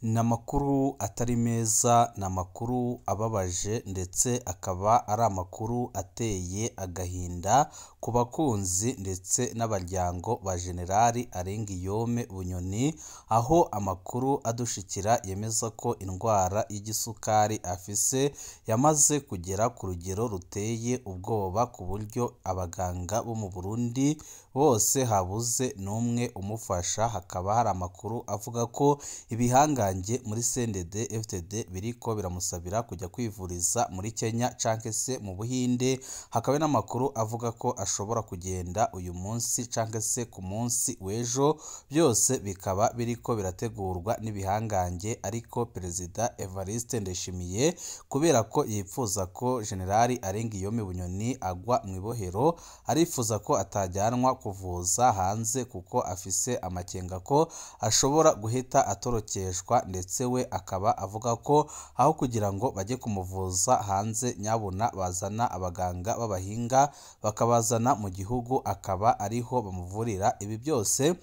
Ni amakuru atari meza, ni amakuru ababaje ndetse akaba ari amakuru ateye agahinda ku bakunzi ndetse n'abaryango ba General Arenguiyome Bunyoni, aho amakuru adushikira yemeza ko indwara y'igisukari afise yamaze kugera ku rugero ruteye ubwoba, ku buryo abaganga bo mu Burundi bose habuze n'umwe umufasha. Hakaba hari amakuru avuga ko ibihangange muri CNDD-FDD biriko biramusabira kujya kwivuriza muri Kenya canke se mu Buhinde. Hakaba n'amakuru avuga ko ashobora kugenda uyu munsi canke se ku munsi w'ejo. Byose bikaba biriko birategurwa n'ibihangange, ariko Perezida Evariste Ndayishimiye kubera ko yipfuza ko General Arenguiyome Bunyoni agwa mu ibohero, arifuza ko atajyanwa kuvuza hanze kuko afise amakenga ko ashobora guhita atorokeshwa, ndetse we akaba avuga ko aho kugira ngo bajye kumuvuza hanze, nyabuna bazana abaganga b'abahinga bakabazana mu gihugu akaba ariho bamuvurira. Ibi byose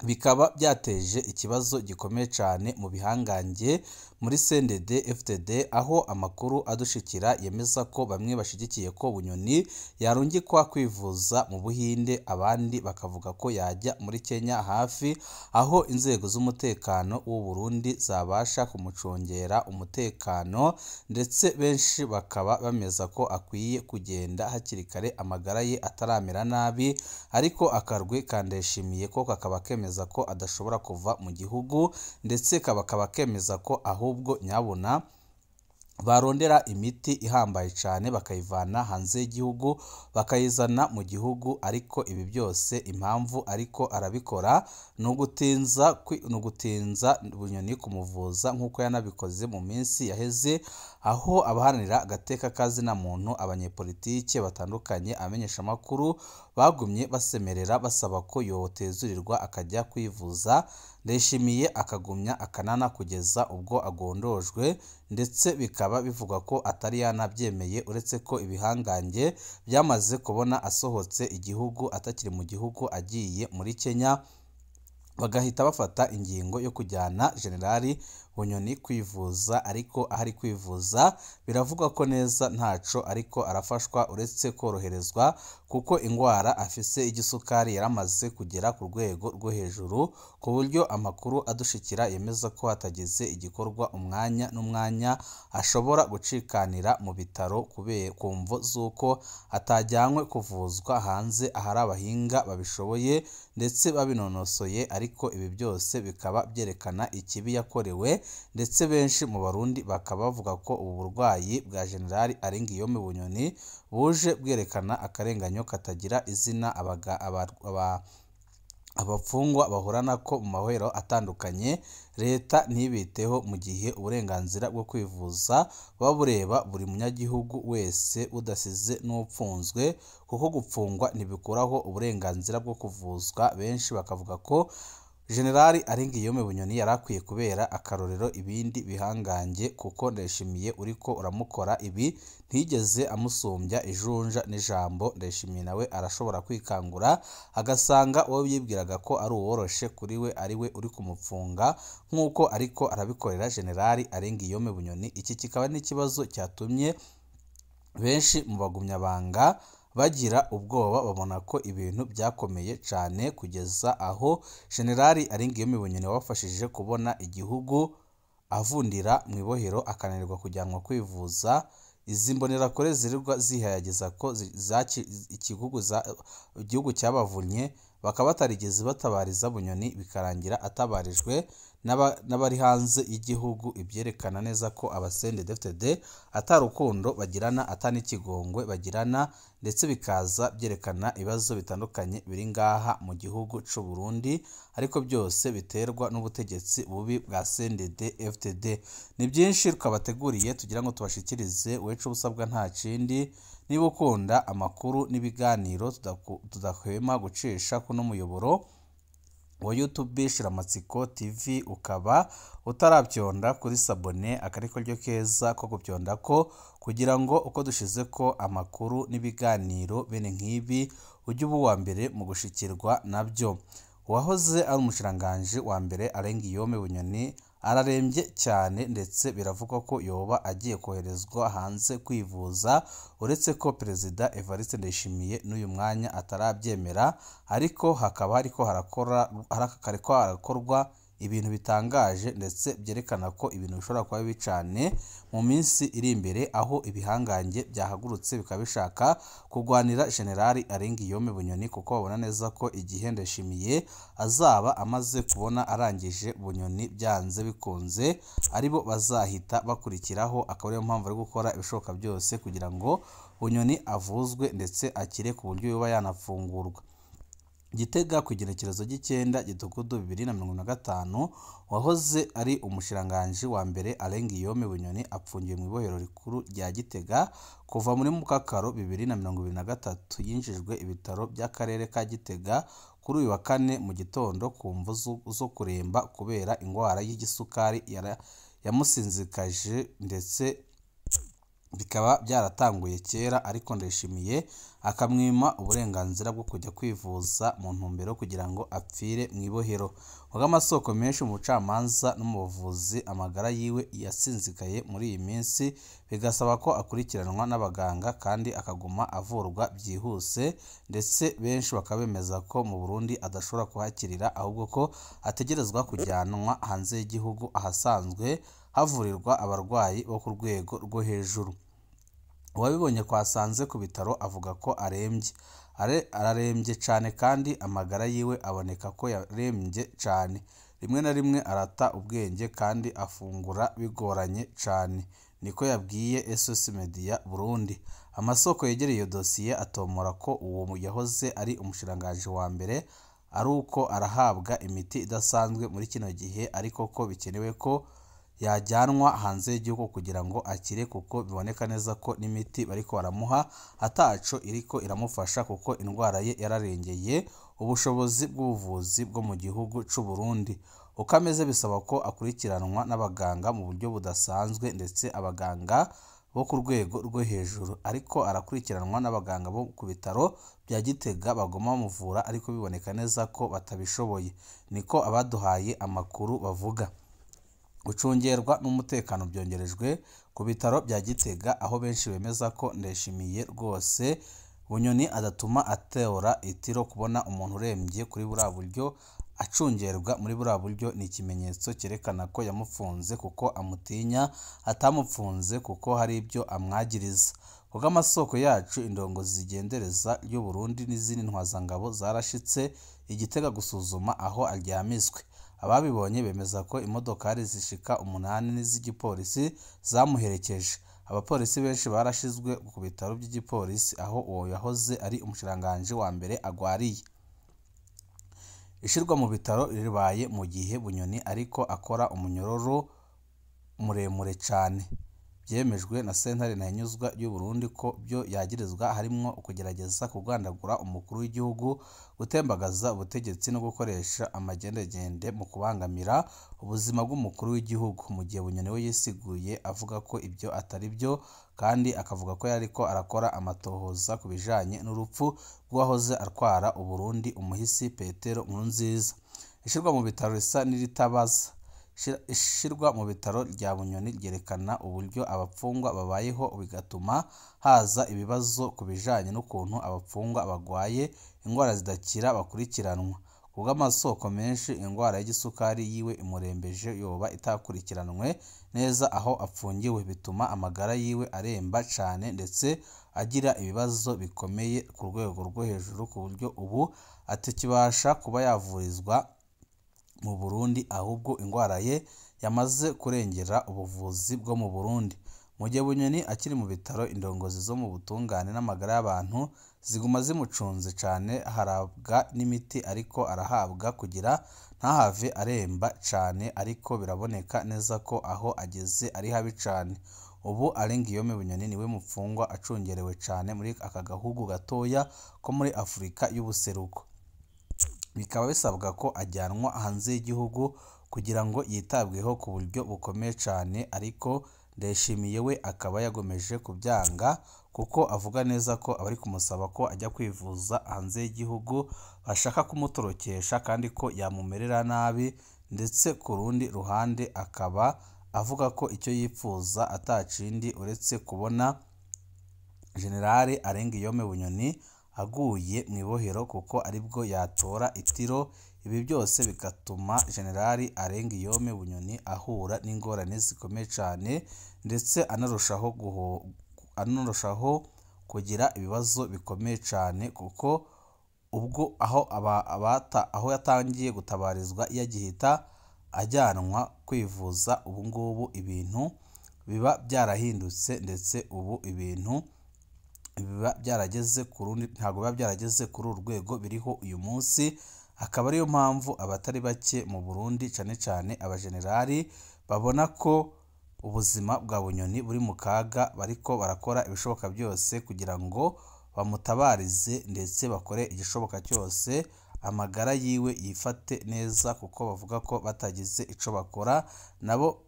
bikaba byateje ikibazo gikomeye cyane mu bihangange muri CNDD-FDD, aho amakuru adushikira yemeza ko bamwe bashigikiye ko Bunyoni yarungikwa kwivuza mu Buhinde, abandi bakavuga ko yajya muri Kenya hafi, aho inzego z'umutekano w'u Burundi zabasha kumucungera umutekano, ndetse benshi bakaba bameza ko akwiye kugenda hakiri kare amagara ye ataramera nabi. Ariko akarwi ka Ndayishimiye ko kakaba kemeza ko adashobora kuva mu gihugu, ndetse kakaba kemeza ko ahubwo nyabuna barondera imiti ihambaye cyane bakayivana hanze y'igihugu bakayizana mu gihugu. Ariko ibi byose impamvu ariko arabikora ni ugutinza Bunyoni kumuvuza, nk'uko yanabikoze mu minsi yaheze, aho abaharanira agateka kazina muntu, abanyepolitike batandukanye, amenyesha amakuru bagumye basemerera basaba ko yotezurirwa akajya kwivuza. Ndayishimiye akagumya akanana kugeza ubwo agondojwe, ndetse bikaba bivugwa ko atari yanabyemeye, uretse ko ibihangange byamaze kubona asohotse igihugu, atakiri mu gihugu agiye muri Kenya, bagahita bafata ingingo yo kujyana General Bunyoni kwivuza. Ariko ahari kwivuza biravugwa ko neza ntaco ariko arafashwa, uretse koroherezwa kuko indwara afise igisukari yaramaze kugera ku rwego rwo hejuru, ku buryo amakuru adushikira yemeza ko hatagize igikorwa umwanya n'umwanya ashobora gucikanira mu bitaro ku mvo z'uko atajyanywe kuvuzwa hanze ahari abahinga babishoboye ndetse babinonosoye. Ariko ibi byose bikaba byerekana ikibi yakorewe, ndetse benshi mu Barundi bakaba bavuga ko ubu burwayi bwa General Arenguiyome Bunyoni buje bwerekana akarenganyo katagira izina abapfungwa bahura nako mu mahoro atandukanye. Leta ntibiteho mu gihe uburenganzira bwo kwivuza buba bureba buri munyagihugu wese udasize n'upfunzwe, kuko gupfungwa ntibikuraho uburenganzira bwo kuvuzwa. Benshi bakavuga ko General Arenguiyome Bunyoni yarakwiye kubera akarorero ibindi bihangange, kuko Ndayishimiye uriko uramukora ibi ntigeze amusumbya ijunja n'ijambo. Ndayishimiye nawe arashobora kwikangura agasanga uwo yibwiraga ko ari uworoshe kuri we ari we uri kumupfunga, nk'uko ariko arabikorera General Arenguiyome Bunyoni. Iki kikaba n'ikibazo cyatumye benshi mu bagumyabanga bagira ubwoba, babona ko ibintu byakomeye cyane, kugeza aho General Arenguiyome Bunyoni wabafashije kubona igihugu avundira mu ibohero akananirwa kujyanwa kwivuza. Izi mbonerakure zirirwa zihayagiza ko igihugu cyabavunnye, bakaba batarigeze batabariza Bunyoni, bikarangira atabarijwe n'abari hanze y'igihugu. Ibyerekana neza ko CNDD-FDD atarukundo bagirana, atanikigongwe bagirana, ndetse bikaza byerekana ibibazo bitandukanye biri ngaha mu gihugu cy'u Burundi, ariko byose biterwa n'ubutegetsi bubi bwa CNDD-FDD. Ni byinshi twabateguriye tugira ngo tubashikirize, wecu ubusabwa nta kindi, niba ukunda amakuru n'ibiganiro tudahwema gucisha kuno muyoboro wa YouTube Shiramatsiko TV, ukaba utarabyonda kuri sabone, akariko ryo keza ko gubyonda ko, kugira ngo uko dushize ko amakuru n'ibiganiro bene nk'ibi ujye uba uwa mbere mu gushikirwa nabyo. Uwahoze ari umushikiranganji wa mbere Arenguiyome Bunyoni ararembye cyane ndetse biravugwa ko yoba agiye koherezwa hanze kwivuza, uretse ko Perezida Evariste Ndayishimiye n'uyu mwanya atarabyemera, ariko hakaba hariko harakorwa ibintu bitangaje ndetse byerekana ko ibintu bishobora kuba bibi cyane mu minsi iri imbere, aho ibihangange byahagurutse bikaba bishaka kurwanira Generali Alenguiyome Bunyoni, kuko babona neza ko igihe Ndayishimiye azaba amaze kubona arangije Bunyoni byanze bikunze aribo bazahita bakurikiraho, akaba ariyo mpamvu ari gukora ibishoboka byose kugira ngo Bunyoni avuzwe ndetse akire ku buryo yoba yanafungurwa. Gitega ku igenekerezo ry'Icyenda Gitugudu 2025 wahoze ari umushiranganji wa mbere Alenguiyome Bunyoni apfungiwe mu ibohero rikuru rya Gitega kuva muri Mukakaro 2023. Yinjijwe ibitaro by'akarere ka Gitega kuri uyu wa kane mu gitondo ku mvu zo kuremba kubera indwara y'igisukari yamusinzikaje, ndetse bikaba byaratanguye kera, ariko Ndayishimiye akamwima uburenganzira bwo kujya kwivuza mu ntumbero kugira ngo apfire mu ibohero. Amasoko menshi mu bucamanza no mu buvuzi amagara yiwe yasinzikaye muri iyi minsi, bigasaba ko akurikiranwa n'abaganga kandi akaguma avurwa byihuse, ndetse benshi bakabemeza ko mu Burundi adashobora kuhakirira, ahubwo ko ategerezwa kujyanwa hanze y'igihugu ahasanzwe havurirwa abarwayi bo ku rwego rwo hejuru. Uwabibonye kwasanze ku bitaro avuga ko ararembye cyane kandi amagara yiwe aboneka ko yarembye cyane, rimwe na rimwe arata ubwenge kandi afungura bigoranye cyane, niko yabwiye SOS Media Burundi. Amasoko yegereye iyo dosiye atomora ko uwo yahoze ari umushiranganji wa mbere ari uko arahabwa imiti idasanzwe muri kino gihe, ariko ko bikenewe ko yajyanwa hanze y'igihugu kugira ngo akire, kuko biboneka neza ko n'imiti bariko baramuha ataco iriko iramufasha, kuko indwara ye yararengeye ubushobozi bw'ubuvuzi bwo mu gihugu c'u Burundi. Uko ameze bisaba ko akurikiranwa n'abaganga mu buryo budasanzwe, ndetse abaganga bo ku rwego rwo hejuru, ariko arakurikiranwa n'abaganga bo ku bitaro bya Gitega bagoma bamuvura, ariko biboneka neza ko batabishoboye, niko abaduhaye amakuru bavuga. Gucungerwa n'umutekano byongerejwe ku bitaro bya Gitega, aho benshi bemeza ko Ndayishimiye rwose Bunyoni adatuma ateora itiro kubona umuntu urembye kuri buriya buryo acungerwa muri buriya buryo ni ikimenyetso cyerekana ko yamufunze kuko amutinya, atamupfunze kuko hari ibyo amwagiriza. Kuko amasoko yacu indongozi zigendereza y'u Burundi n'izindi ntwazangabo zarashitse Igitega gusuzuma aho aryamiswe. Ababibonye bemeza ko imodokari zishika 8 n'iz'igipolisi zamuherekeje. Abapolisi benshi barashizwe ku bitaro by'igipolisi aho uwo yahoze ari umushiranganji wa mbere agwariye. Ishirwa mu bitaro ribaye mu gihe Bunyoni ariko akora umunyororo muremure cyane. Byemejwe na sentare ntahinyuzwa y'u Burundi ko byo yagirizwa harimwo kugerageza kugandagura umukuru w'igihugu, gutembagaza ubutegetsi no gukoresha amagendegende mu kubangamira ubuzima bw'umukuru w'igihugu, mu gihe Bunyoni we yisiguye avuga ko ibyo atari byo, kandi akavuga ko yariko arakora amatohoza ku bijanye n'urupfu rw'uwahoze atwara u Burundi umuhisi Petero Nkurunziza. Ishirwa mu bitaro risa n'iritabaza. Ishirwa mu bitaro rya Bunyoni ryerekana uburyo abapfungwa babayeho, bigatuma haza ibibazo ku bijanye n'ukuntu abapfungwa bagwaye indwara zidakira bakurikiranwa. Kubwo amasoko menshi indwara y'igisukari yiwe imurembeje yoba itakurikiranwe neza aho apfungiwe, bituma amagara yiwe aremba cyane ndetse agira ibibazo bikomeye ku rwego rwo hejuru, ku buryo ubu atakibasha kuba yavurizwa mu Burundi, ahubwo indwara ye yamaze kurengera ubuvuzi bwo mu Burundi. Mu gihe Bunyoni akiri mu bitaro, indongozi zo mu butungane n'amagara y'abantu ziguma zimucunze cyane, harabwa n'imiti ariko arahabwa kugira ntahave aremba cyane, ariko biraboneka neza ko aho ageze ari habi cyane. Ubu Alenguiyome Bunyoni niwe mupfungwa acungerewe cyane muri aka gahugu gatoya ko muri Afurika y'ubuseruko. Bikaba bisabwa ko ajyanwa hanze y'igihugu kugira ngo yitabweho ku buryo bukomeye cyane, ariko Ndayishimiye we akaba yagomeje kubyanga, kuko avuga neza ko abari kumusaba ko ajya kwivuza hanze y'igihugu bashaka kumutorokesha kandi ko yamumerera nabi, ndetse ku rundi ruhande akaba avuga ko icyo yifuza atacindi uretse kubona General Arengiyome Bunyoni aguye mu ibohero kuko aribwo yatora itiro. Ibi byose bigatuma General Arengiyome Bunyoni ahura n'ingorane zikomeye cyane ndetse anarushaho kugira ibibazo bikomeye cyane kuko ubwo aho yatangiye gutabarizwa yagihita ajyanwa kwivuza, ubu ngubu ibintu biba byarahindutse ndetse ubu ibintu biba byarageze ku rundi, ntabwo biba byarageze kuri uru rwego biriho uyu munsi. Akaba ariyo mpamvu abatari bake mu Burundi cyane cyane abajenerali babona ko ubuzima bwa Bunyoni buri mu kaga, bariko barakora ibishoboka byose kugira ngo bamutabarize ndetse bakore igishoboka cyose amagara yiwe yifate neza, kuko bavuga ko batagize ico bakora nabo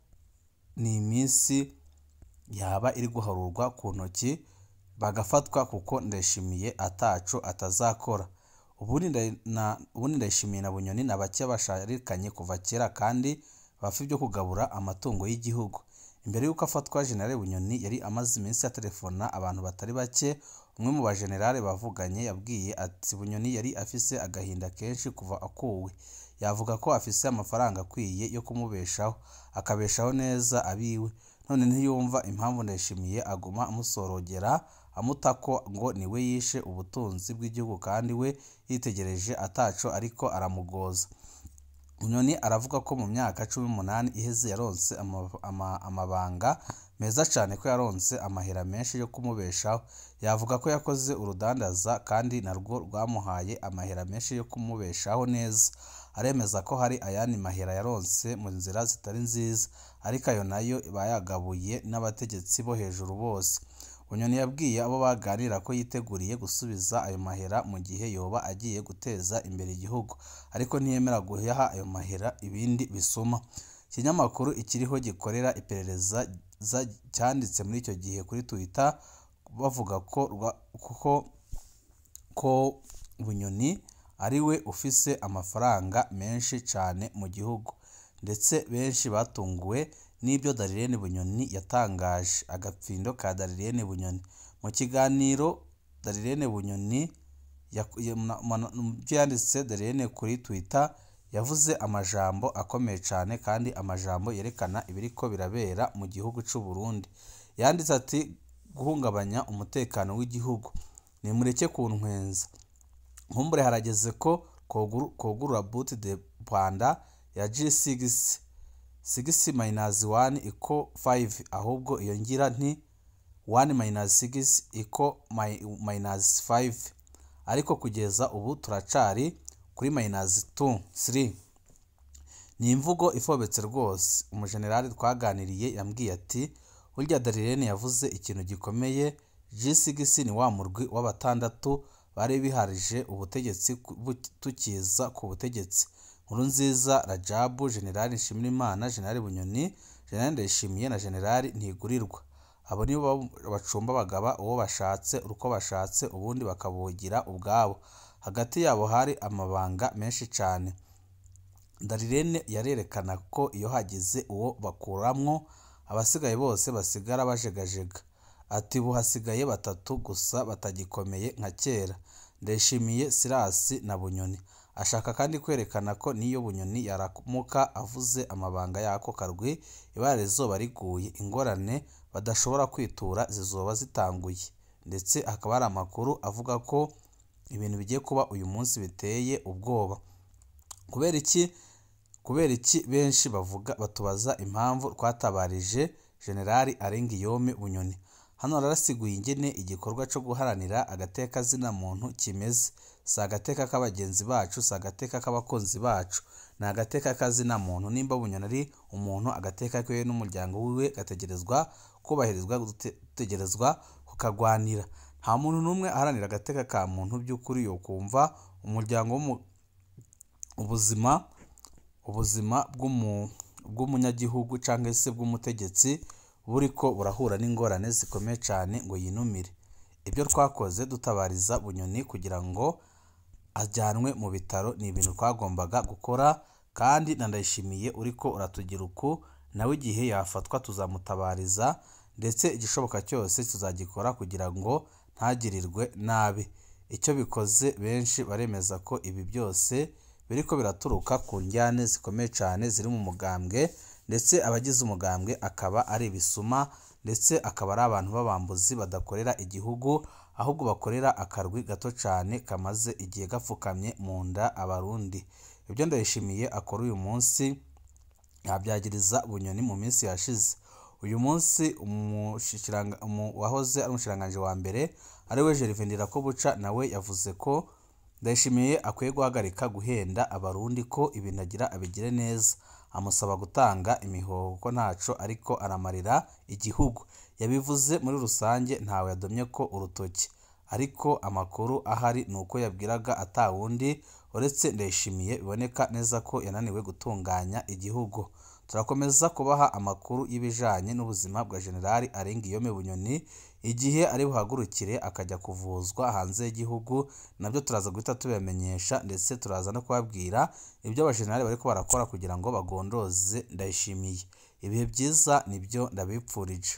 ni iminsi yaba iri guharurwa ku ntoki bagafatwa, kuko Ndayishimiye ataco atazakora. Ubundi Ndayishimiye na Bunyoni na bake basharikanye kuva kera kandi bafi byo kugabura amatungo y'igihugu. Imbere y'uko afatwa General Bunyoni yari amaze iminsi atelefona abantu batari bake. Umwe mu bajenerali bavuganye yabwiye ati Bunyoni yari afise agahinda kenshi kuva akuwe, yavuga ko afise amafaranga akwiye yo kumubeshaho akabeshaho neza abiwe, none ntiyumva impamvu Ndayishimiye aguma amusorogera amutako ngo niwe yishe ubutunzi bw'igihugu kandi we yitegereje ataco ariko aramugoza. Bunyoni aravuga ko mu myaka 18 iheze yaronse amabanga meza cyane, ko yaronse amahera menshi yo kumubeshaho. Yavuga ko yakoze urudandaza kandi narwo rwamuhaye amahera menshi yo kumubeshaho neza. Aremeza ko hari ayandi mahera yaronse mu nzira zitari nziza, ariko ayo nayo bayagabuye n'abategetsi bo hejuru bose. Bunyoni yabwiye abo baganira ko yiteguriye gusubiza ayo mahera mu gihe yoba agiye guteza imbere igihugu, ariko ntiyemera guhaha ayo mahera ibindi bisuma. Ikinyamakuru ikiriho gikorera iperereza cyanditse muri icyo gihe kuri Twitter bavuga ko Bunyoni ari we ufise amafaranga menshi cyane mu gihugu, ndetse benshi batunguwe n'ibyo Darirene Bunyoni yatangaje. Agapfindo ka Darirene Bunyoni. Mu kiganiro Darirene Bunyoni yanditse Darirene kuri Twitter yavuze amajambo akomeye cyane kandi amajambo yerekana ibiriko birabera mu gihugu cy'u Burundi. Yanditse ati guhungabanya umutekano w'igihugu, nimureke kuntwenza, nkumbure harageze ko kogurura boot de Rwanda ya G6 6-1 iko 5, ahubwo iyo ngira nti 1-6 iko -5, ariko kugeza ubu turacari kuri -2 3. Ni imvugo ifobetse rwose. Umujenerali twaganiriye yambwiye ati burya Darirene yavuze ikintu gikomeye. G6 ni wa murwi w'abatandatu bari biharije ubutegetsi tukiza ku butegetsi: Nkurunziza, Rajabu, General Nshimirimana, General Bunyoni, General Ndayishimiye na General Ntigurirwa. Abo nibo bacumba bagaba uwo bashatse uko bashatse, ubundi bakabugira ubwabo. Hagati yabo hari amabanga menshi cyane. Darirene yarerekana ko iyo hagize uwo bakuramwo abasigaye bose basigara bajegajega. Ati ubu hasigaye batatu gusa batagikomeye nka kera: Ndayishimiye, Sirasi na Bunyoni. Ashaka kandi kwerekana ko niyo Bunyoni yaramuka avuze amabanga yako karwi ibara rizoba riguye, ingorane badashobora kwitura zizoba zitanguye. Ndetse akaba ari amakuru avuga ko ibintu bigiye kuba uyu munsi biteye ubwoba. Kubera iki benshi batubaza impamvu twatabarije General Arengiyome Bunyoni. Hano rarasiguye ingene igikorwa cyo guharanira agateka zina muntu kimeze. Si agateka k'abagenzi bacu, si agateka k'abakonzi bacu, ni agateka kazina muntu. Nimba Bunyoni ari umuntu, agateka kwe n'umuryango wiwe gategerezwa kubahirizwa, gutegerezwa kukagwanira. Nta muntu n'umwe aharanira agateka ka muntu by'ukuri yo kumva umuryango ubuzima bw'umunyagihugu cyangwa se bw'umutegetsi buriko burahura n'ingorane zikomeye cyane ngo yinumire. Ibyo twakoze dutabariza Bunyoni kugira ngo ajyanwe mu bitaro ni ibintu twagombaga gukora, kandi na Ndayishimiye uriko uratugira uku nawe igihe yafatwa tuzamutabariza ndetse igishoboka cyose tuzagikora kugira ngo ntagirirwe nabi. Icyo bikoze benshi baremeza ko ibi byose biriko biraturuka ku njyane zikomeye cyane ziri mu mugambwe, ndetse abagize umugambwe akaba ari ibisuma, ndetse akaba ari abantu b'abambuzi badakorera igihugu ahubwo bakorera akarwi gato cyane kamaze igihe gapfukamye mu nda abarundi. Ibyo Ndayishimiye akora uyu munsi yabyagiriza Bunyoni mu minsi yashize. Uyu munsi wahoze ari umushikiranganji wa mbere ariwe Gervais Ndirakobuca nawe yavuze ko Ndayishimiye akwiye guhagarika guhenda abarundi ko ibintu agira abigire neza, amusaba gutanga imihoho ko ntaco ariko aramarira igihugu. Yabivuze muri rusange ntawe yadomye ko urutoki, ariko amakuru ahari nuko yabwiraga atawundi uretse Ndayishimiye, biboneka neza ko yananiwe gutunganya igihugu. Turakomeza kubaha amakuru y'ibijanye n'ubuzima bwa Generali Arenguiyome Bunyoni igihe ari buhagurukire akajya kuvuzwa hanze y'igihugu, nabyo turaza guhita tubamenyesha, ndetse turaza no kubabwira ibyo abajenerali bariko barakora kugira ngo bagondoze Ndayishimiye. Ibihe byiza nibyo ndabipfurije.